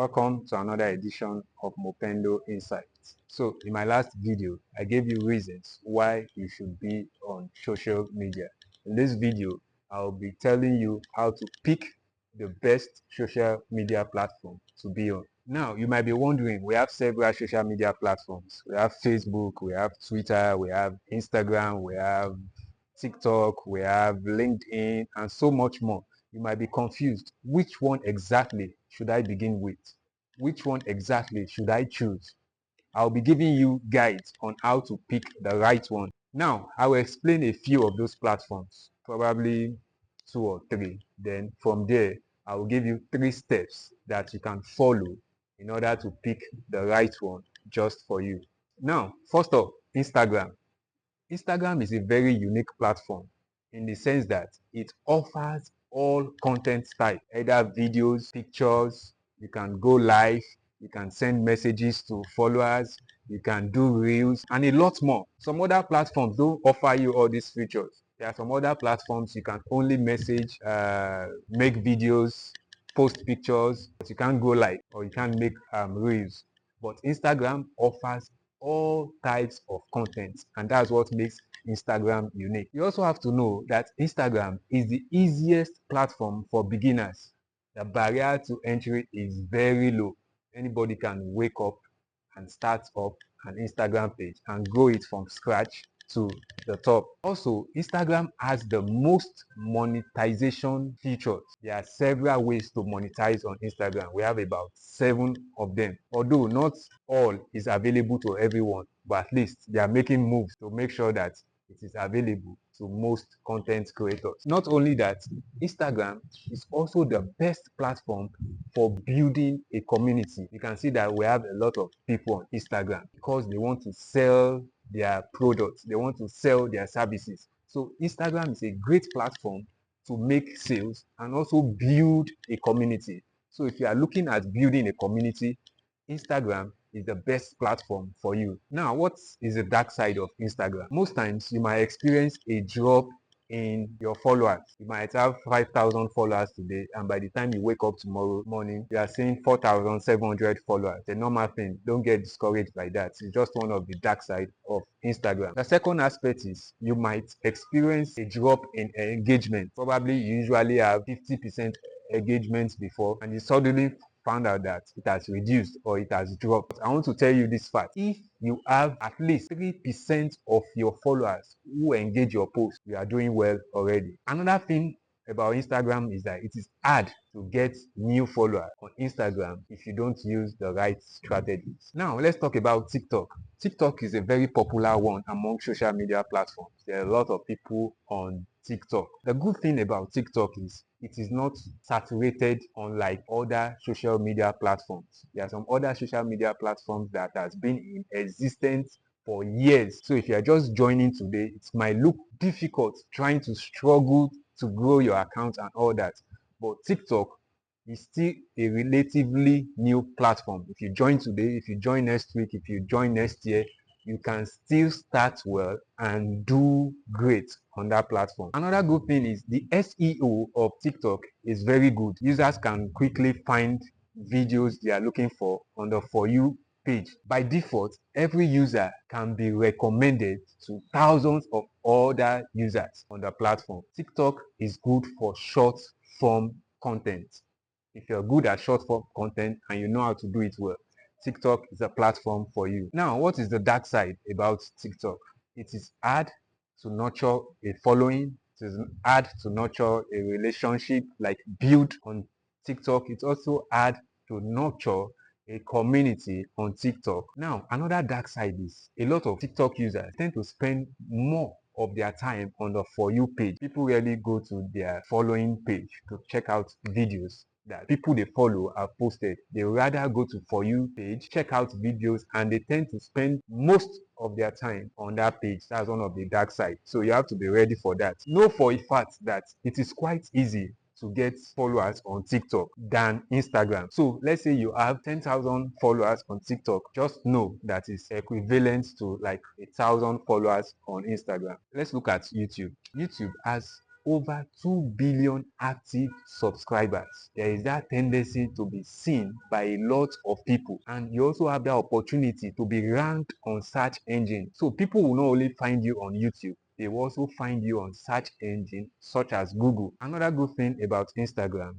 Welcome to another edition of Mopendo Insights. So in my last video, I gave you reasons why you should be on social media. In this video, I'll be telling you how to pick the best social media platform to be on. Now, you might be wondering, we have several social media platforms. We have Facebook, we have Twitter, we have Instagram, we have TikTok, we have LinkedIn, and so much more. You might be confused. Which one exactly should I begin with? Which one exactly should I choose? I'll be giving you guides on how to pick the right one. Now, I will explain a few of those platforms, probably 2 or 3. Then from there, I will give you 3 steps that you can follow in order to pick the right one just for you. Now, first off, Instagram. Instagram is a very unique platform in the sense that it offers all content type, either videos, pictures, you can go live, you can send messages to followers, you can do reels, and a lot more. Some other platforms don't offer you all these features. There are some other platforms you can only message, make videos, post pictures, but you can't go live or you can't make reels. But Instagram offers all types of content, and that's what makes Instagram unique. You also have to know that Instagram is the easiest platform for beginners. The barrier to entry is very low. Anybody can wake up and start up an Instagram page and grow it from scratch to the top. Also, Instagram has the most monetization features. There are several ways to monetize on Instagram. We have about 7 of them. Although not all is available to everyone, but at least they are making moves to make sure that it is available to most content creators. Not only that, Instagram is also the best platform for building a community. You can see that we have a lot of people on Instagram because they want to sell their products, they want to sell their services. So Instagram is a great platform to make sales and also build a community. So if you are looking at building a community, Instagram is the best platform for you. Now, what is the dark side of Instagram? Most times you might experience a drop in your followers. You might have 5,000 followers today, and by the time you wake up tomorrow morning, you are seeing 4,700 followers. The normal thing. Don't get discouraged by that. It's just one of the dark side of Instagram. The second aspect is you might experience a drop in engagement. Probably you usually have 50% engagement before, and you suddenly found out that it has reduced or it has dropped. I want to tell you this fact. If you have at least 3% of your followers who engage your post, you are doing well already. Another thing about Instagram is that it is hard to get new followers on Instagram if you don't use the right strategies. Now, let's talk about TikTok. TikTok is a very popular one among social media platforms. There are a lot of people on TikTok. The good thing about TikTok is it is not saturated unlike other social media platforms. There are some other social media platforms that has been in existence for years. So if you are just joining today, it might look difficult trying to struggle to grow your account and all that. But TikTok is still a relatively new platform. If you join today, if you join next week, if you join next year, you can still start well and do great on that platform. Another good thing is the SEO of TikTok is very good. Users can quickly find videos they are looking for on the For You page. By default, every user can be recommended to thousands of other users on the platform. TikTok is good for short form content. If you're good at short form content and you know how to do it well, TikTok is a platform for you. Now, what is the dark side about TikTok? It is hard to nurture a following. It is hard to nurture a relationship, like build on TikTok. It's also hard to nurture a community on TikTok. Now, another dark side is a lot of TikTok users tend to spend more of their time on the For You page. People rarely go to their following page to check out videos that people they follow have posted. They rather go to For You page, check out videos, and they tend to spend most of their time on that page. That's one of the dark side. So you have to be ready for that. Know for a fact that it is quite easy to get followers on TikTok than Instagram. So let's say you have 10,000 followers on TikTok. Just know that is equivalent to like 1,000 followers on Instagram. Let's look at YouTube. YouTube has over 2 billion active subscribers. There is that tendency to be seen by a lot of people, and you also have that opportunity to be ranked on search engine. So people will not only find you on YouTube, they will also find you on search engine such as Google. Another good thing about Instagram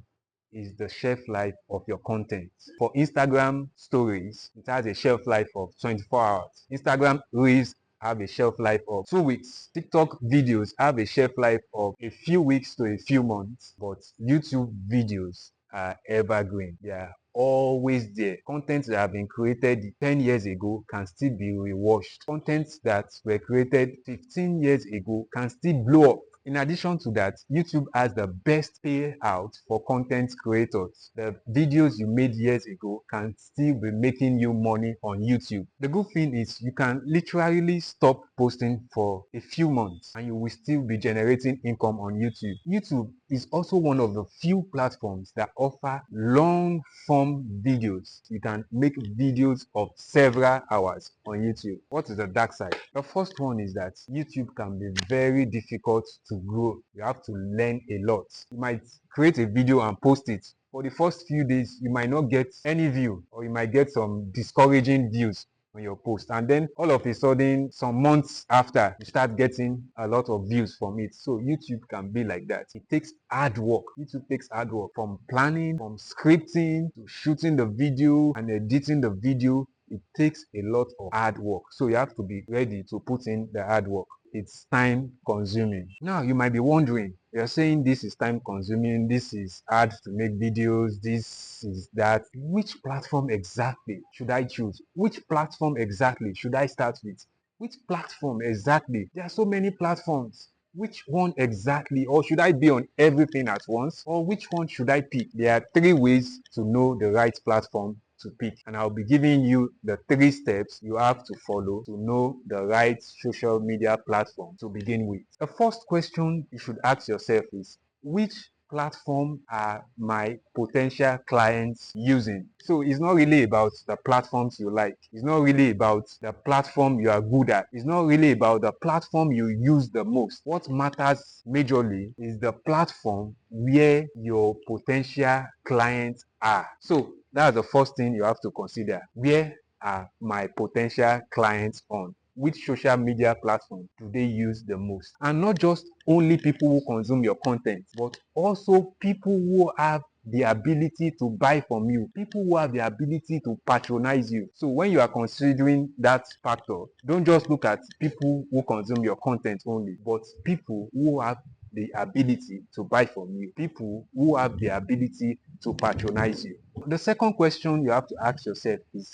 is the shelf life of your content. For Instagram stories, it has a shelf life of 24 hours. Instagram Reels have a shelf life of 2 weeks. TikTok videos have a shelf life of a few weeks to a few months, but YouTube videos are evergreen. They are always there. Content that have been created 10 years ago can still be rewatched. Content that were created 15 years ago can still blow up. In addition to that, YouTube has the best payout for content creators. The videos you made years ago can still be making you money on YouTube. The good thing is you can literally stop posting for a few months and you will still be generating income on YouTube. YouTube is also one of the few platforms that offer long form videos. You can make videos of several hours on YouTube. What is the dark side? The first one is that YouTube can be very difficult to grow. You have to learn a lot. You might create a video and post it. For the first few days, you might not get any view, or you might get some discouraging views on your post, and then all of a sudden some months after you start getting a lot of views from it. So YouTube can be like that. It takes hard work. YouTube takes hard work, from planning, from scripting to shooting the video and editing the video. It takes a lot of hard work, so you have to be ready to put in the hard work. It's time consuming. Now you might be wondering, you're saying this is time consuming, this is hard to make videos, this is that. Which platform exactly should I choose? Which platform exactly should I start with? Which platform exactly? There are so many platforms. Which one exactly? Or should I be on everything at once? Or which one should I pick? There are 3 ways to know the right platform to pick, and I'll be giving you the 3 steps you have to follow to know the right social media platform to begin with. The first question you should ask yourself is, which platform are my potential clients using? So it's not really about the platforms you like. It's not really about the platform you are good at. It's not really about the platform you use the most. What matters majorly is the platform where your potential clients are. So that's the first thing you have to consider. Where are my potential clients on? Which social media platform do they use the most? And not just only people who consume your content, but also people who have the ability to buy from you, people who have the ability to patronize you. So when you are considering that factor, don't just look at people who consume your content only, but people who have the ability to buy from you, people who have the ability to patronize you. The second question you have to ask yourself is,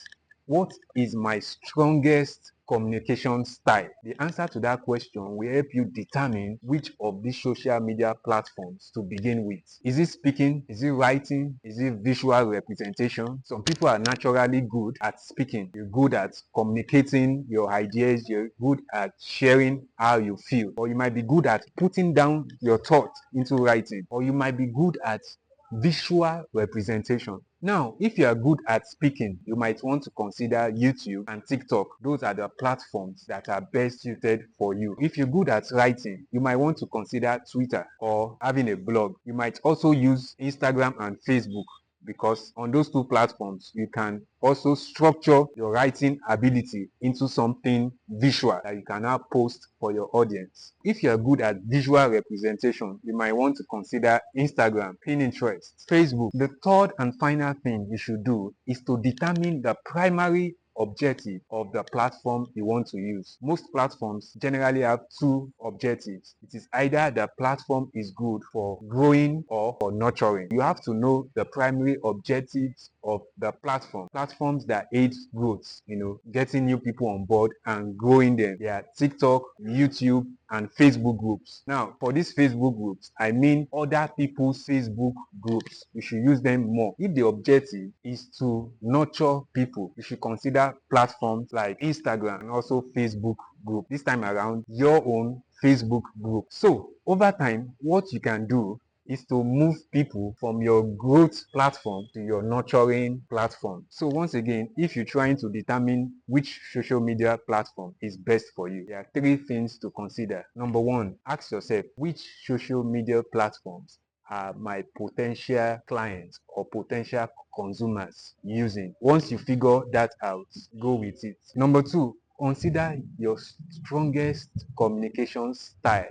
what is my strongest communication style? The answer to that question will help you determine which of these social media platforms to begin with. Is it speaking? Is it writing? Is it visual representation? Some people are naturally good at speaking. You're good at communicating your ideas. You're good at sharing how you feel. Or you might be good at putting down your thoughts into writing. Or you might be good at visual representation. Now, if you are good at speaking, you might want to consider YouTube and TikTok. Those are the platforms that are best suited for you. If you're good at writing, you might want to consider Twitter or having a blog. You might also use Instagram and Facebook, because on those 2 platforms you can also structure your writing ability into something visual that you can now post for your audience. If you're good at visual representation, you might want to consider Instagram, Pinterest, Facebook. The third and final thing you should do is to determine the primary objective of the platform you want to use. Most platforms generally have 2 objectives. It is either the platform is good for growing or for nurturing. You have to know the primary objectives of the platform. Platforms that aid growth, getting new people on board and growing them. They are TikTok, YouTube, and Facebook groups. Now, for these Facebook groups, I mean other people's Facebook groups. You should use them more. If the objective is to nurture people, you should consider platforms like Instagram and also Facebook group. This time around, your own Facebook group. So over time, what you can do is to move people from your growth platform to your nurturing platform. So once again, if you're trying to determine which social media platform is best for you, there are three things to consider. Number one, ask yourself, which social media platforms are my potential clients or potential consumers using? Once you figure that out, go with it. Number two, consider your strongest communication style.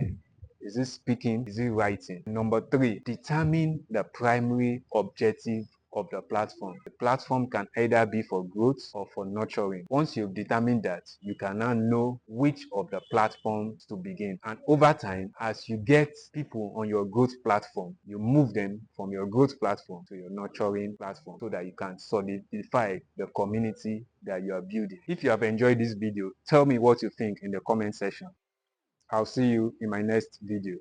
Is it speaking? Is it writing? Number three, determine the primary objective of the platform. The platform can either be for growth or for nurturing. Once you've determined that, you can now know which of the platforms to begin. And over time, as you get people on your growth platform, you move them from your growth platform to your nurturing platform so that you can solidify the community that you are building. If you have enjoyed this video, tell me what you think in the comment section. I'll see you in my next video.